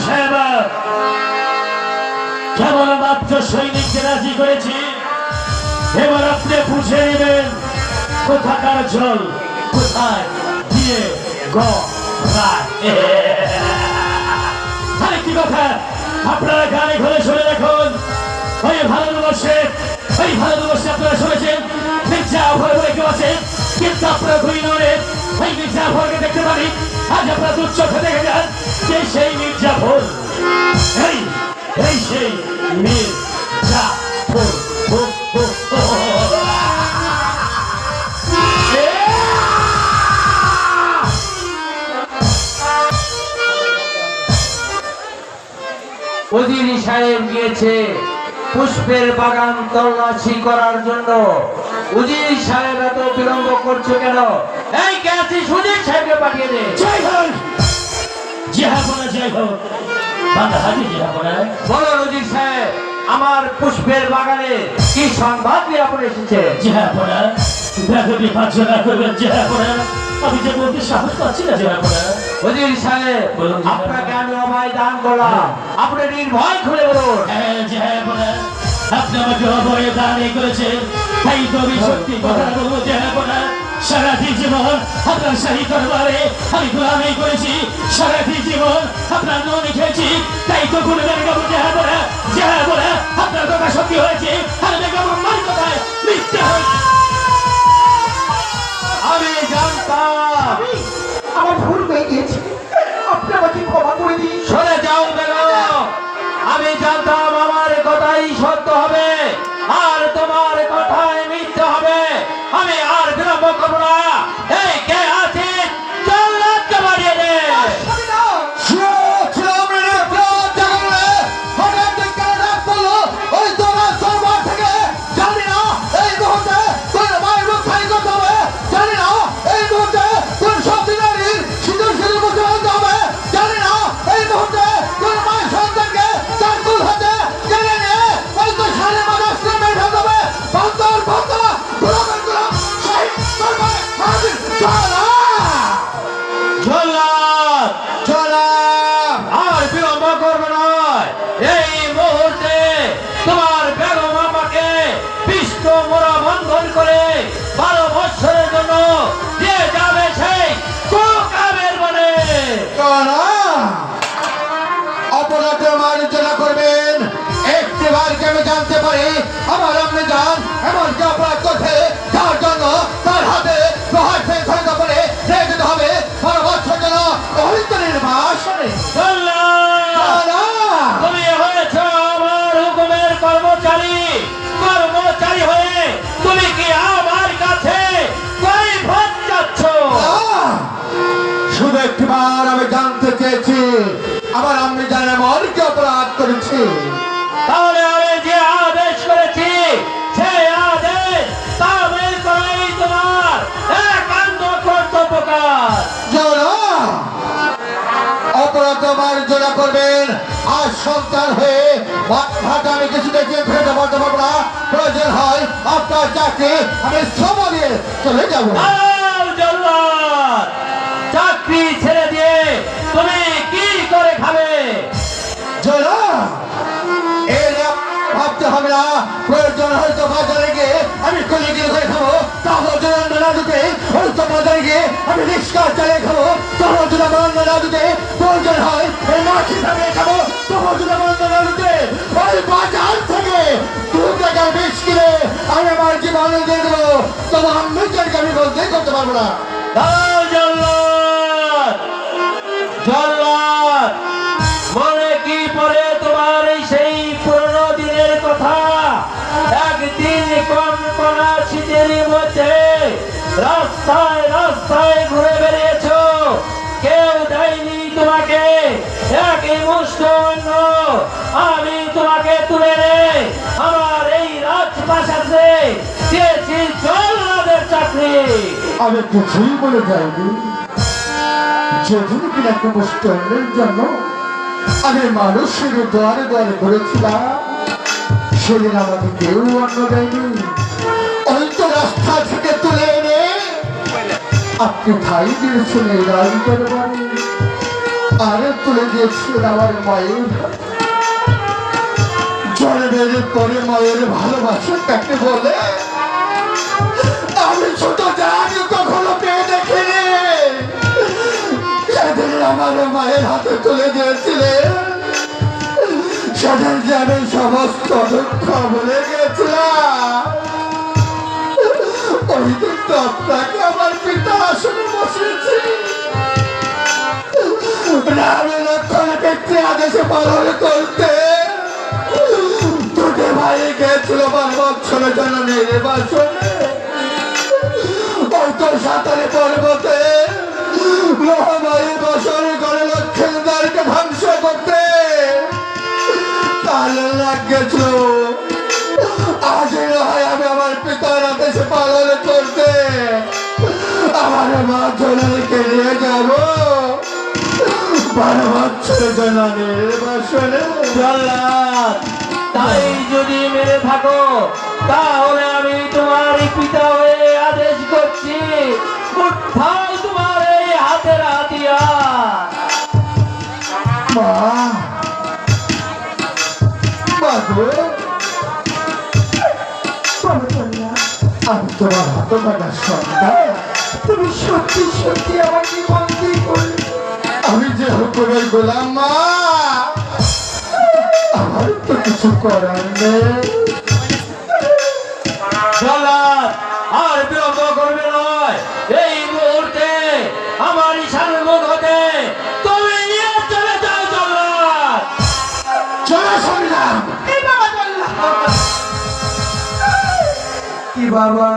সাহেব কেবল মাত্র সৈনিককে রাজি করেছি, এবার আপনি বুঝে নেবেন কোথাকার জল কোথায় দিয়ে আরেকটি কথা আপনারা গানে ঘরে শুনে দেখুন। ওই ভারতবর্ষে আপনারা শুনেছেন মির্জাফর বলে কেউ আছে, কিন্তু আপনারা ঘুরি নড়ে ওই মির্জাফরকে দেখতে পারি। আজ আপনারা দু চোখে দেখে যান যে সেই মির্জাফর, এই সেই মির্জাফর। উজির সাহেব গিয়েছে পুষ্পের বাগান তল্লাশি করার জন্য। উজির সাহেব এত বিলম্ব করছো কেন? এই কে আছিস? উজির সাহেবকে পাঠিয়ে দে। জয় হোক, জিহাপনা জয় হোক। বাংলা হাজির জিহাপনা। বলো উজির সাহেব, আমার পুষ্পের বাগানে কি সংবাদ নিয়ে আপনি এসেছে? জিহাপনা, ব্যাধবি পাঁচজনা করবেন জিহাপনা। আমি যে বলতে সাহস পাচ্ছি না জিহাপনা। উজির সাহেব, আপনাকে আমি অভয় দান করলাম, আপনি নির্ভয় খুলে বলুন। হ্যাঁ জিহাপনা, আপনি আমাকে অভয় দান করেছেন, তাই তো আমি সত্যি কথা বলবো জিহাপনা। সারাটি জীবন আপনার শাহী দরবারে আমি গোলামি করেছি, সারাটি জীবন আপনার ননি খেয়েছি, তাই তো গুণগান গাবো জিহাপনা। জিহাপনা, আপনার কথা সত্যি হয়েছে, আর বেগম আমার কথায় মিথ্যে হয়েছে। আমি জানতাম আমার ভুল হয়ে গিয়েছে, আপনি আমাকে ক্ষমা করে দিন। সরে যাও বেগম, আমি জানতাম আমার কথাই সত্য হবে আর তোমার কথাই মিথ্যে হবে। আমি আর বিলম্ব করবো না। এই কে আছে? চল রাজ্য বাড়িয়ে দে। আর বিলম্ব করবো না। এই মুহূর্তে তোমার বেগম আমাকে বিষ্ণু মোড়া বন্ধন করে 12 বছরের জন্য দিয়ে যাবে সেই কুকাবের বনে। অপরাধে মার্জনা করবেন। একটি বারকে আমি জানতে পারি আমার আপনি যান এমনকি অপরাধ করছে, যার জন্য তার হাতে প্রহার সংখ্যা করে রেখে যেতে হবে 12 বছর জন্য অহিতনের ভাষণে। তুমি হয়েছ আমার হুকুমের কর্মচারী হয়ে তুমি কি আমার কাছে কৈফিয়ত চাচ্ছ? শুধু একটিবার আমি জানতে চেয়েছি আমার আপনি জান এমন কি অপরাধ করেছি। তাহলে আমি যে আদেশ করেছি সেই আদেশ তামিল করাই তোমার একান্ত কর্তব্য কাজ। অপরাধ মার্জনা করবেন আর সন্তান হয়ে ভাত আমি কিছু দেখে ফেরত বলতে পারবো না। প্রয়োজন হয় আপনার চাকরি আমি সময় দিয়ে চলে যাবো। চাকরি ছেড়ে দিয়ে তুমি কি করে খাবে? ভাবতে হবে না, প্রয়োজন হয়তো বাজারে গিয়ে আমি কলে গিয়ে করে খাবো, তাহলে না দিতে হয়তো বাজারে গিয়ে আমি রিক্সা চালিয়ে খাবো, তাহলে যদি আমার না দিতে প্রয়োজন হয় এই মাছি খাবে খাবো, তাহলে যদি আমার না দিতে ওই বাজার থেকে 2 টাকার বিষ কিনে আমি আমার জীবন দিয়ে দেবো, তবে আমি আমি বলতে করতে পারবো না। মনে কি পড়ে তোমার সেই পুরনো দিনের কথা? একদিন কনকনা শীতের মধ্যে রাস্তায় রাস্তায় ঘুরে বেরিয়েছ, কেউ দেয়নি তোমাকে একই মুষ্ট অন্ন। আমি তোমাকে তুলে নে আমার এই রাজপ্রাসাদে দিয়েছি জল্লাদের চাকরি। আমি কিছুই বলে যাইনি, যেদিন কিনা একটা মুষ্ট অন্নের জন্য আমি মানুষের দ্বারে দ্বারে ঘুরেছিলাম, সেদিন আমাকে কেউ অন্ন দেয়নি। ওই তো রাস্তা থেকে তুলে এনে আপনি খাই দিয়েছেন এই রাজদরবারে। আরে তুলে দিয়েছিল আমার মায়ের জন্মের পরে মায়ের ভালোবাসা কাকে বলে আমি ছোট জানি কখনো পেয়ে দেখিনি। সেদিন আমার মায়ের হাতে তুলে দিয়েছিলেন, সেদিন যে আমি সমস্ত দুঃখ ভুলে গেছিলাম। ওই দিন তো আপনাকে আমার পিতা আসনে বসেছি, আমি লক্ষণ ব্যক্তি আদেশে পালন করতে দুটি ভাই গেছিল 12 বছরের জন্য নির্বাসনে। ওই তো সাঁতারে পর্বতে মহামারী বছর করে লক্ষ্মীদারকে ধ্বংস করতে তার লাগেছিল। আজ নয় আমি আমার পিতার আদেশে পালন করতে আমার মা জননীকে নিয়ে যাব 12 বছরের জন্য নির্বাসনে। জল্লাদ, তাই যদি মেরে থাকো তাহলে আমি তোমার পিতা হয়ে আদেশ করছি, উঠাও তোমার এই হাতের হাতিয়ার। মা বাবু, আমি তোমার হতভাগা সন্তান, তুমি সত্যি সত্যি আমাকে বন্দি করলে। আমি যে হুকুমের গোলাম মা, আমার তো কিছু করার নেই। জল্লাদ, আর বিলম্ব করবে নয়, এই মুহূর্তে আমার ঈশানের মুখ হতে তুমি নিয়ে চলে যাও। জল্লাদ, চলো সংগ্রাম। কি বাবা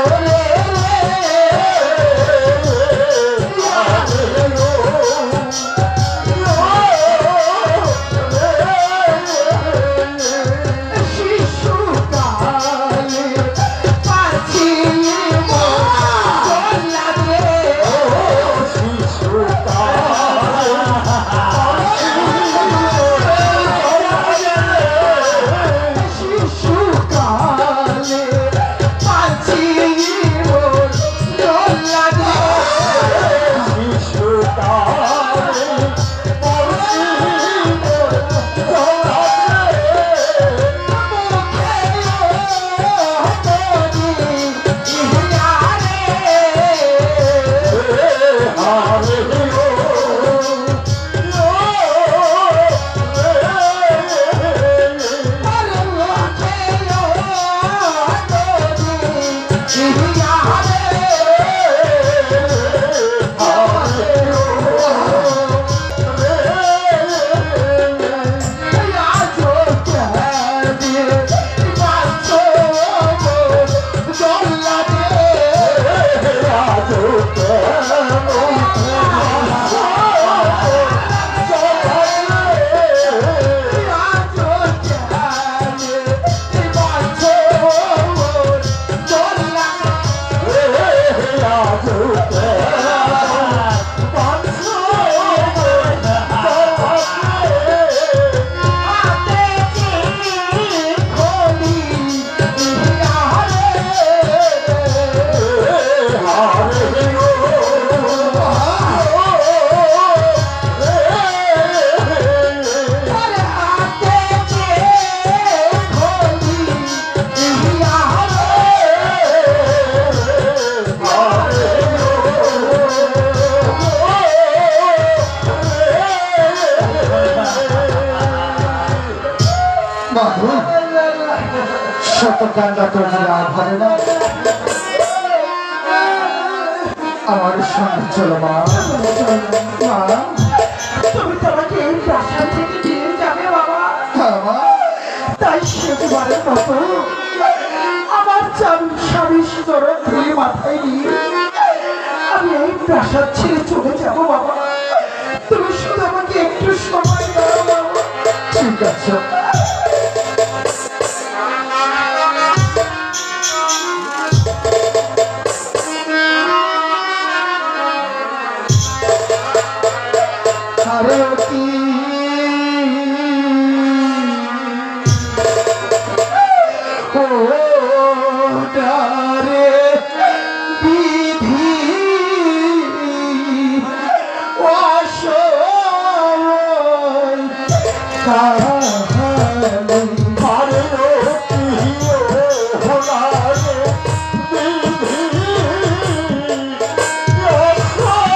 ওরে বাবু শত কান্না করলে আর ভালো না আমার সঙ্গে চলো মা মা তুমি তো আমাকে এই প্রাসাদ থেকে নিয়ে যাবে বাবা। হ্যাঁ মা তাই শেষবারের মতো আমার স্বামীর চরণ ধুয়ে মাথায় নিয়ে আমি এই প্রাসাদ ছেড়ে চলে যাব বাবা। তুমি শুধু আমাকে একটু সময় দাও বাবা। ঠিক আছে আরতি ও ডারে বিধি অসয় কাহানি আরতি ও ডারে বিধি অসয়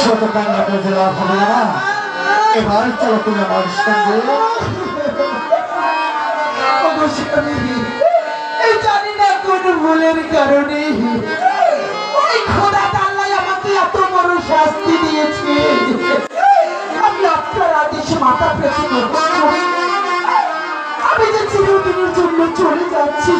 শত কান্না করে লাভ হবে না। এবার চলো তুমি আমার সঙ্গে। এই জানি না কোন ভুলের কারণে ওই খোদা তাআলা আমাকে এত বড় শাস্তি দিয়েছে। আমি আপনার আদেশে মাথা পেতে করব। আমি যে চিরদিনের জন্য চলে যাচ্ছি